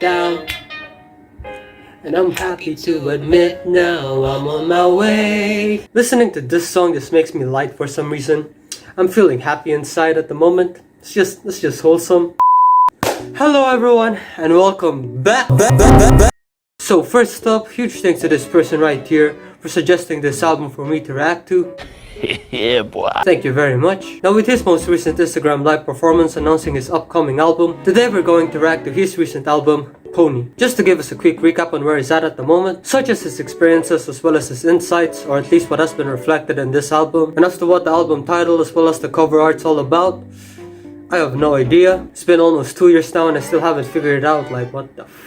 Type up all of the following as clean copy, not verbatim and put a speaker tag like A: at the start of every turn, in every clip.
A: down. And I'm happy to admit now I'm on my way. Listening to this song just makes me light for some reason. I'm feeling happy inside at the moment. It's just wholesome. Hello everyone and welcome back. So first up, huge thanks to this person right here for suggesting this album for me to react to.
B: Yeah, boy.
A: Thank you very much. Now with his most recent Instagram live performance announcing his upcoming album, today we're going to react to his recent album, Pony. Just to give us a quick recap on where he's at the moment, such as his experiences as well as his insights, or at least what has been reflected in this album, and as to what the album title as well as the cover art's all about, I have no idea. It's been almost 2 years now and I still haven't figured it out, like what the f.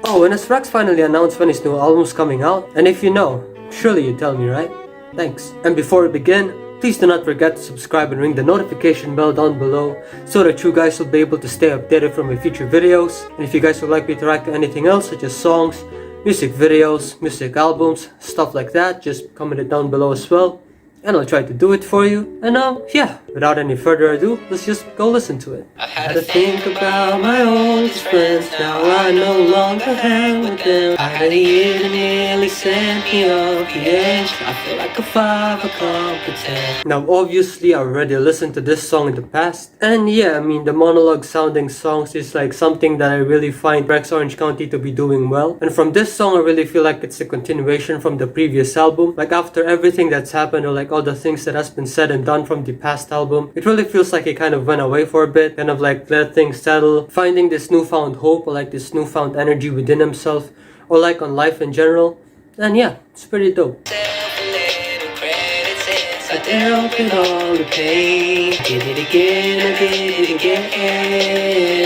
A: Oh, and as Rex finally announced when his new album's coming out, and if you know, surely you tell me, right? Thanks. And before we begin, please do not forget to subscribe and ring the notification bell down below so that you guys will be able to stay updated from my future videos. And if you guys would like me to react to anything else such as songs, music videos, music albums, stuff like that, just comment it down below as well. And I'll try to do it for you. And yeah, without any further ado, let's just go listen to it. I had to think about my oldest friends, now I no longer hang with them. I had a year to nearly send me off the edge. I feel like a 5 o'clock to 10. Now obviously I already listened to this song in the past. And yeah, I mean the monologue sounding songs is like something that I really find Rex Orange County to be doing well. And from this song I really feel like it's a continuation from the previous album. Like after everything that's happened, or like all the things that has been said and done from the past album, it really feels like he kind of went away for a bit, kind of like let things settle, finding this newfound hope or like this newfound energy within himself or like on life in general. And yeah, it's pretty dope.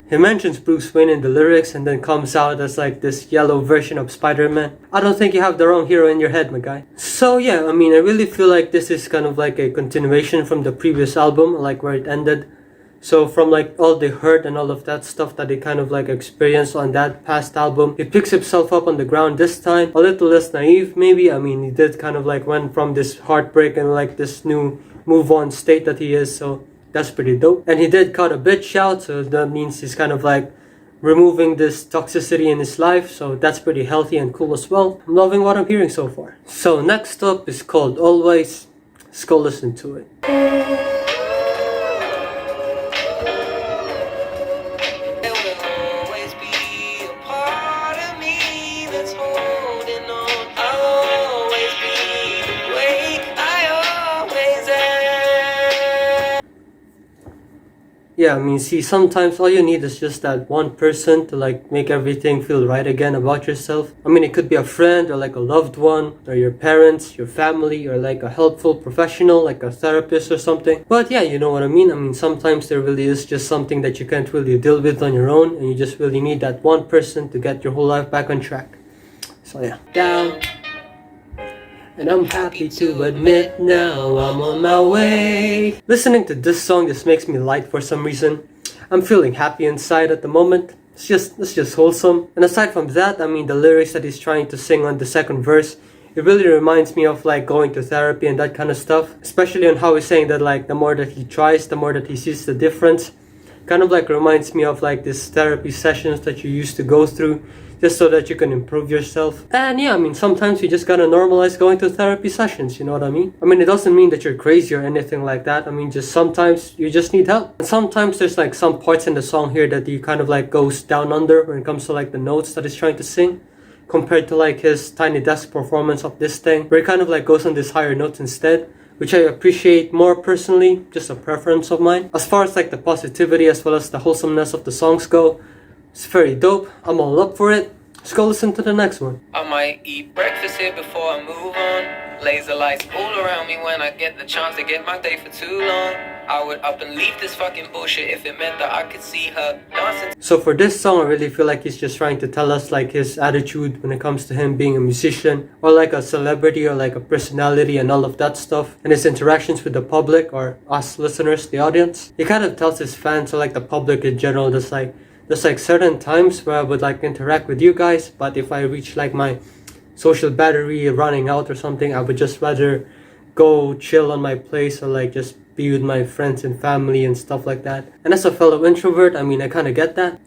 A: He mentions Bruce Wayne in the lyrics and then comes out as like this yellow version of Spider-Man. I don't think you have the wrong hero in your head, my guy. So yeah, I mean I really feel like this is kind of like a continuation from the previous album, like where it ended. So from like all the hurt and all of that stuff that he kind of like experienced on that past album, he picks himself up on the ground this time, a little less naive maybe. I mean he did kind of like went from this heartbreak and like this new move on state that he is, so that's pretty dope. And he did cut a bitch out, so that means he's kind of like removing this toxicity in his life, so that's pretty healthy and cool as well. I'm loving what I'm hearing so far. So next up is called Always. Let's go listen to it. Yeah, I mean, see, sometimes all you need is just that one person to like make everything feel right again about yourself. I mean, it could be a friend or like a loved one or your parents, your family, or like a helpful professional like a therapist or something. But yeah, you know what I mean? I mean, sometimes there really is just something that you can't really deal with on your own and you just really need that one person to get your whole life back on track. So yeah. Down. And I'm happy to admit now I'm on my way. Listening to this song just makes me light for some reason. I'm feeling happy inside at the moment. It's just wholesome. And aside from that, I mean the lyrics that he's trying to sing on the second verse, it really reminds me of like going to therapy and that kind of stuff. Especially on how he's saying that like the more that he tries, the more that he sees the difference. Kind of like reminds me of like this therapy sessions that you used to go through just so that you can improve yourself. And yeah, I mean sometimes you just gotta normalize going to therapy sessions, you know what I mean? I mean it doesn't mean that you're crazy or anything like that. I mean just sometimes you just need help. And sometimes there's like some parts in the song here that he kind of like goes down under when it comes to like the notes that he's trying to sing, compared to like his Tiny Desk performance of this thing, where he kind of like goes on these higher notes instead, which I appreciate more personally, just a preference of mine. As far as like the positivity as well as the wholesomeness of the songs go, it's very dope. I'm all up for it. Let's go listen to the next one.
C: I might eat breakfast here before I move on. Laser lights all around me when I get the chance to get my day for too long. I would up and leave this fucking bullshit if it meant that I could see her dancing.
A: So for this song, I really feel like he's just trying to tell us like his attitude when it comes to him being a musician or like a celebrity or like a personality and all of that stuff, and his interactions with the public or us listeners, the audience. He kind of tells his fans or like the public in general, there's like certain times where I would like interact with you guys, but if I reach like my social battery running out or something, I would just rather go chill on my place or like just be with my friends and family and stuff like that. And as a fellow introvert, I mean I kind of get that.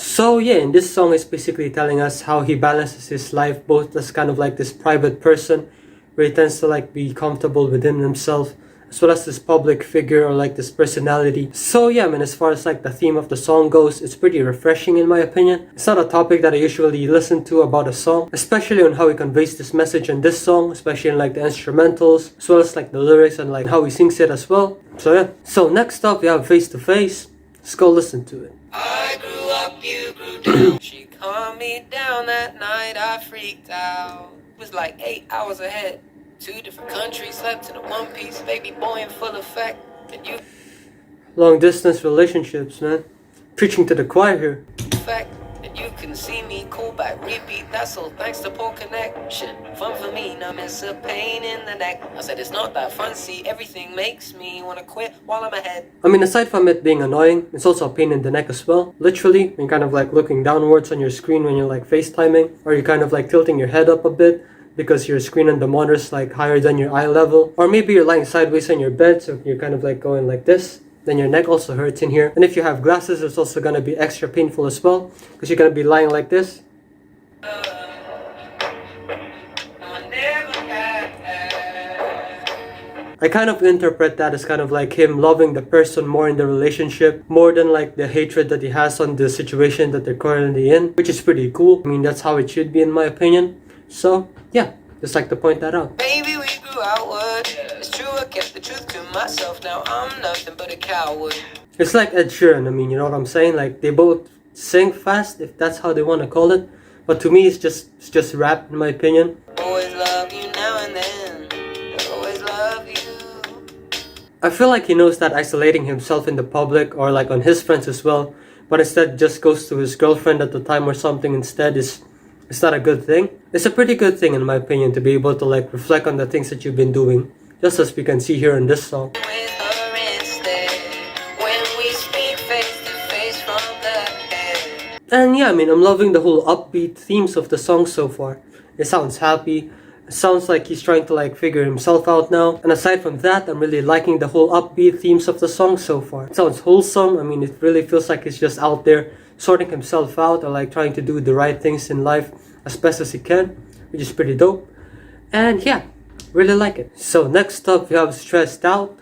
A: So yeah, in this song it's basically telling us how he balances his life both as kind of like this private person where he tends to like be comfortable within himself, as well as this public figure or like this personality. So yeah, I mean, as far as like the theme of the song goes, it's pretty refreshing in my opinion. It's not a topic that I usually listen to about a song, especially on how he conveys this message in this song, especially in like the instrumentals, as well as like the lyrics and like how he sings it as well. So yeah. So next up we have Face to Face. Let's go listen to it.
C: I grew up, you grew down. She calmed me down that night, I freaked out. It was like 8 hours ahead. 2 different countries, slept in a one piece, baby boy in full effect. And you
A: Long distance relationships, man. Preaching to the choir here.
C: effect. And you can see me, call back, repeat. That's all thanks to poor connection. Fun for me, now miss a pain in the neck. I said it's not that fun, see, everything makes me wanna quit while I'm ahead.
A: I mean, aside from it being annoying, it's also a pain in the neck as well. Literally, when you're kind of like looking downwards on your screen when you're like FaceTiming, or you're kind of like tilting your head up a bit because your screen and the monitor's like higher than your eye level. Or maybe you're lying sideways on your bed, so you're kind of like going like this. Then your neck also hurts in here. And if you have glasses, it's also gonna be extra painful as well, because you're gonna be lying like this. I kind of interpret that as kind of like him loving the person more in the relationship, more than like the hatred that he has on the situation that they're currently in, which is pretty cool. I mean, that's how it should be in my opinion. So yeah, just like to point that out.
C: Maybe we grew outward. It's true, I kept the truth to myself. Now I'm nothing but a coward.
A: It's like Ed Sheeran, I mean, you know what I'm saying? Like, they both sing fast, if that's how they want to call it. But to me, it's just rap, in my opinion.
C: Always love you now and then. Always love you.
A: I feel like he knows that isolating himself in the public, or like on his friends as well, but instead just goes to his girlfriend at the time or something instead, it's not a good thing. It's a pretty good thing, in my opinion, to be able to like reflect on the things that you've been doing, just as we can see here in this song.
C: With her instead. When we speak face to face from the head.
A: And yeah, I mean, I'm loving the whole upbeat themes of the song so far. It sounds happy. It sounds like he's trying to like figure himself out now. And aside from that, I'm really liking the whole upbeat themes of the song so far. It sounds wholesome. I mean, it really feels like he's just out there sorting himself out, or like trying to do the right things in life as best as he can, which is pretty dope. And yeah, really like it. So next up we have Stressed Out.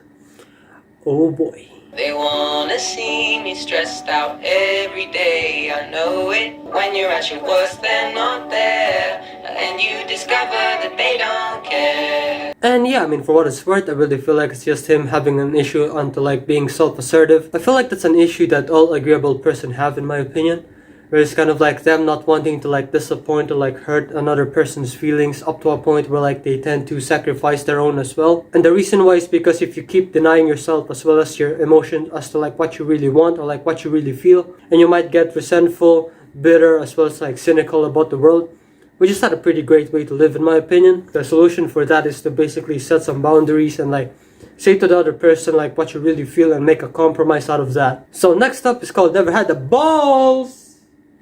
A: Oh boy.
C: They wanna see me stressed out every day. I know it. When you're at your worst, they're not there. And you discover that they don't care.
A: And yeah, I mean, for what it's worth, I really feel like it's just him having an issue onto like being self-assertive. I feel like that's an issue that all agreeable person have, in my opinion. Where it's kind of like them not wanting to like disappoint or like hurt another person's feelings, up to a point where like they tend to sacrifice their own as well. And the reason why is because if you keep denying yourself as well as your emotions as to like what you really want or like what you really feel, and you might get resentful, bitter, as well as like cynical about the world, which is not a pretty great way to live, in my opinion. The solution for that is to basically set some boundaries and like say to the other person like what you really feel and make a compromise out of that. So next up is called Never Had the Balls.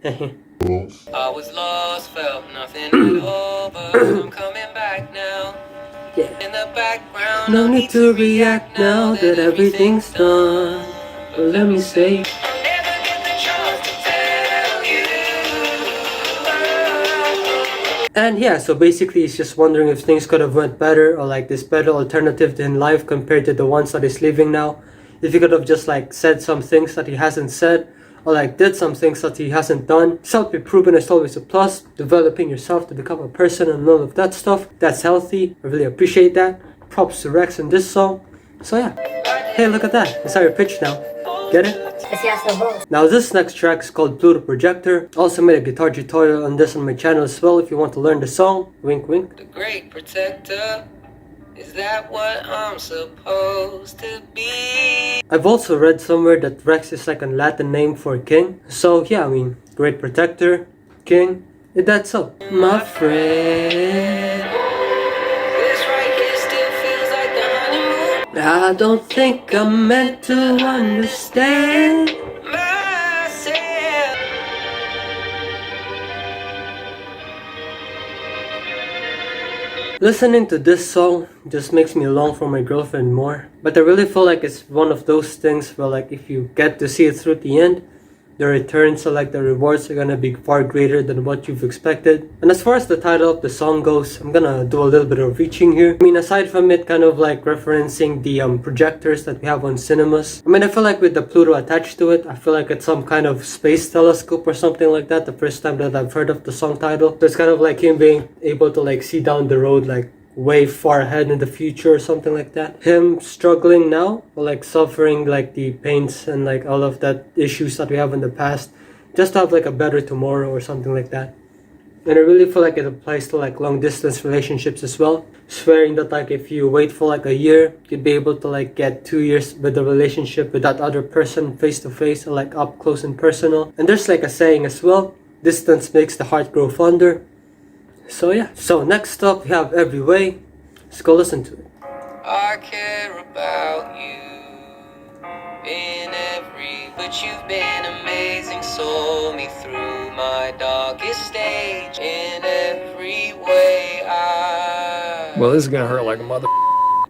C: I was lost, felt nothing at all, but I'm coming back now.
A: Yeah.
C: In the background,
A: No need to react now that everything's done. But let me say,
C: I'll never get the chance to tell you.
A: and yeah, so basically he's just wondering if things could have went better, or like this better alternative in life compared to the ones that he's living now. If he could have just like said some things that he hasn't said, or like did some things that he hasn't done. Self-improvement is always a plus. Developing yourself to become a person and all of that stuff, that's healthy. I really appreciate that. Props to Rex in this song. So yeah. Hey, look at that. It's our pitch now. Get it? Now this next track is called PLUTO Projector. I also made a guitar tutorial on this on my channel as well if you want to learn the song. Wink wink.
C: The great protector. Is that what I'm supposed to be?
A: I've also read somewhere that Rex is like a Latin name for king. So yeah, I mean, great protector, king, that's so. My friend,
C: This right here still feels like the honeymoon.
A: I don't think I'm meant to understand.
C: Myself.
A: Listening to this song just makes me long for my girlfriend more. But I really feel like it's one of those things where like if you get to see it through the end, the returns, so like the rewards are gonna be far greater than what you've expected. And as far as the title of the song goes, I'm gonna do a little bit of reaching here. I mean, aside from it kind of like referencing the projectors that we have on cinemas, I mean, I feel like with the Pluto attached to it, I feel like it's some kind of space telescope or something like that, the first time that I've heard of the song title. So it's kind of like him being able to like see down the road, like way far ahead in the future or something like that. Him struggling now, or like suffering like the pains and like all of that issues that we have in the past, just to have like a better tomorrow or something like that. And I really feel like it applies to like long distance relationships as well, swearing that like if you wait for like a year, you'd be able to like get 2 years with the relationship with that other person face to face, or like up close and personal. And there's like a saying as well, distance makes the heart grow fonder. So yeah, so next up we have Every Way. Let's go listen to it.
C: I care about you in every, but you've been amazing, saw me through my darkest stage in every way.
B: Well, this is gonna hurt like a mother.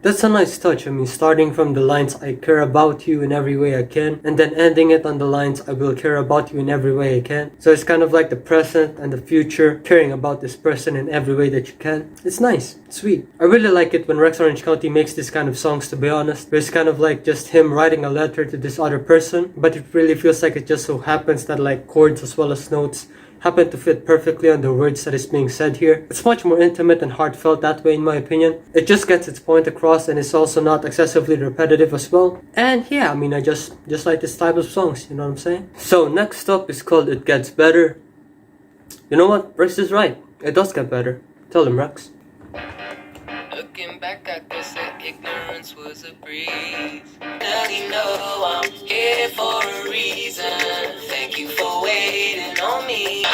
A: That's a nice touch. I mean, starting from the lines, I care about you in every way I can, and then ending it on the lines, I will care about you in every way I can. So it's kind of like the present and the future, caring about this person in every way that you can. It's nice, it's sweet. I really like it when Rex Orange County makes this kind of songs, to be honest. It's kind of like just him writing a letter to this other person, but it really feels like it just so happens that like chords as well as notes happen to fit perfectly on the words that is being said here. It's much more intimate and heartfelt that way in my opinion. It just gets its point across, and it's also not excessively repetitive as well. And yeah, I mean, I just like this type of songs, you know what I'm saying? So next up is called It Gets Better. You know what? Rex is right. It does get better. Tell him, Rex.
C: Looking back, I guess that ignorance was a breeze. Now you know I'm here for a reason. Thank you for waiting on me.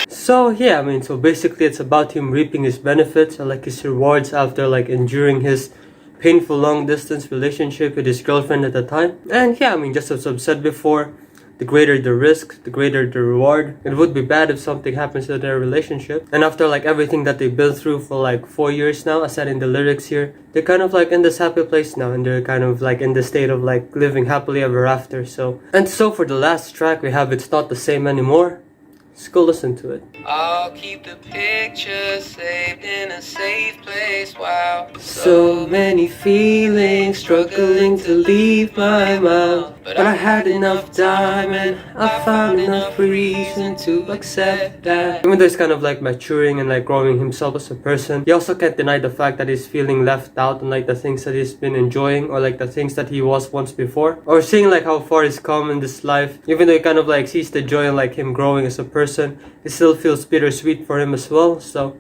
A: So yeah, I mean, so basically it's about him reaping his benefits or like his rewards after like enduring his painful long distance relationship with his girlfriend at the time. And yeah, I mean, just as I've said before, the greater the risk, the greater the reward. It would be bad if something happens to their relationship. And after like everything that they've been through for like 4 years now, as said in the lyrics here, they're kind of like in this happy place now, and they're kind of like in the state of like living happily ever after. So for the last track we have It's Not the Same Anymore. Let's go listen to it.
C: I'll keep the pictures saved in a safe place. Wow.
A: So many feelings struggling to leave my mouth, but I had enough time and I found enough reason to accept that. Even though he's kind of like maturing and like growing himself as a person, he also can't deny the fact that he's feeling left out on like the things that he's been enjoying, or like the things that he was once before, or seeing like how far he's come in this life. Even though he kind of like sees the joy in like him growing as a person, it still feels bittersweet for him as well. So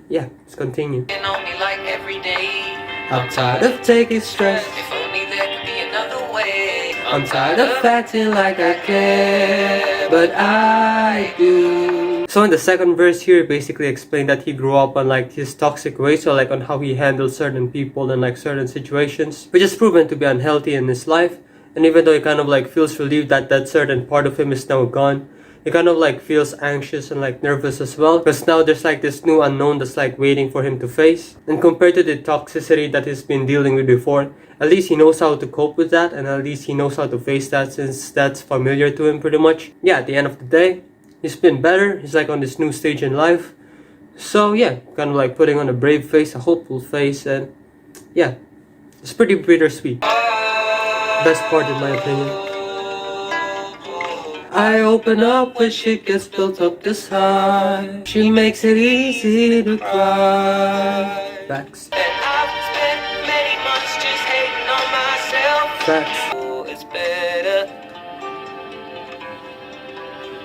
A: yeah, let's continue.
C: On me like every day.
A: I'm tired of taking stress.
C: If only there could be another way.
A: I'm tired of acting like I care, but I do. So in the second verse here, basically explained that he grew up on like his toxic ways, or like on how he handled certain people and like certain situations, which is proven to be unhealthy in his life. And even though he kind of like feels relieved that that certain part of him is now gone, he kind of like feels anxious and like nervous as well, because now there's like this new unknown that's like waiting for him to face. And compared to the toxicity that he's been dealing with before, at least he knows how to cope with that, and at least he knows how to face that, since that's familiar to him pretty much. Yeah, at the end of the day, he's been better. He's like on this new stage in life. So yeah, kind of like putting on a brave face, a hopeful face, and yeah, it's pretty bittersweet. Best part in my opinion. I open up when shit gets built up this high. She makes it easy to cry. Facts.
C: And I've spent many months just hating on myself.
A: Facts.
C: Oh, it's better.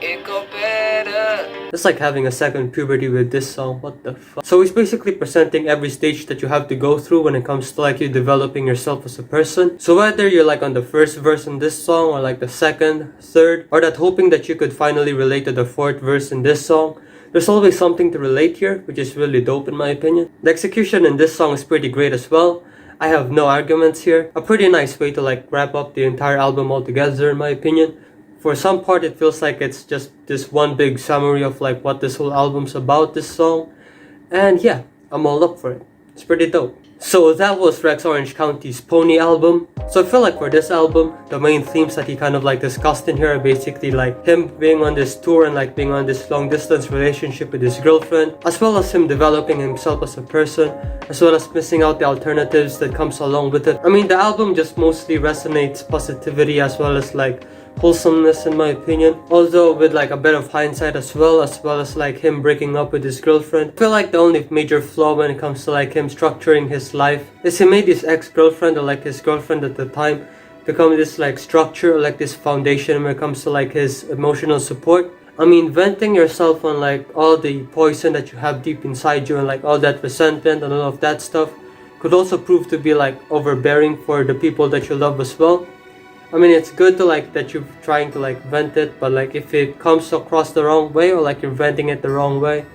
C: It go better.
A: It's like having a second puberty with this song. What the fuck? So he's basically presenting every stage that you have to go through when it comes to like you developing yourself as a person. So whether you're like on the first verse in this song, or like the second, third, or that hoping that you could finally relate to the fourth verse in this song, there's always something to relate here, which is really dope in my opinion. The execution in this song is pretty great as well. I have no arguments here. A pretty nice way to like wrap up the entire album altogether in my opinion. For some part it feels like it's just this one big summary of like what this whole album's about, this song. And yeah, I'm all up for it. It's pretty dope. So that was Rex Orange County's Pony album. So I feel like for this album, the main themes that he kind of like discussed in here are basically like him being on this tour and like being on this long distance relationship with his girlfriend, as well as him developing himself as a person, as well as missing out the alternatives that comes along with it. I mean, the album just mostly resonates positivity as well as like wholesomeness in my opinion, although with like a bit of hindsight as well as like him breaking up with his girlfriend. I feel like the only major flaw when it comes to like him structuring his life is he made his ex-girlfriend or like his girlfriend at the time become this like structure or like this foundation when it comes to like his emotional support. I mean, venting yourself on like all the poison that you have deep inside you and like all that resentment and all of that stuff could also prove to be like overbearing for the people that you love as well. I mean, it's good to like that you're trying to like vent it, but like if it comes across the wrong way or like you're venting it the wrong way,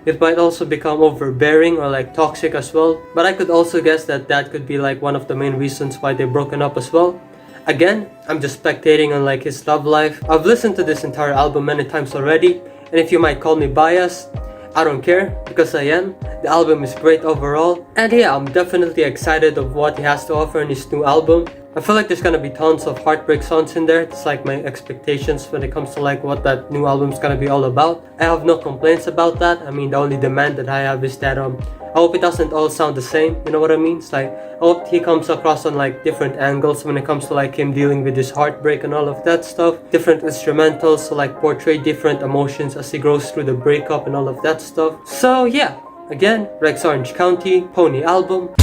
A: it might also become overbearing or like toxic as well. But I could also guess that that could be like one of the main reasons why they're broken up as well. Again, I'm just spectating on like his love life. I've listened to this entire album many times already, and if you might call me biased, I don't care, because I am. The album is great overall, and yeah, I'm definitely excited of what he has to offer in his new album. I feel like there's gonna be tons of heartbreak songs in there. It's like my expectations when it comes to like what that new album's gonna be all about. I have no complaints about that. I mean, the only demand that I have is that I hope it doesn't all sound the same, you know what I mean? It's like, I hope he comes across on like different angles when it comes to like him dealing with his heartbreak and all of that stuff. Different instrumentals to like portray different emotions as he goes through the breakup and all of that stuff. So yeah, again, Rex Orange County, Pony album.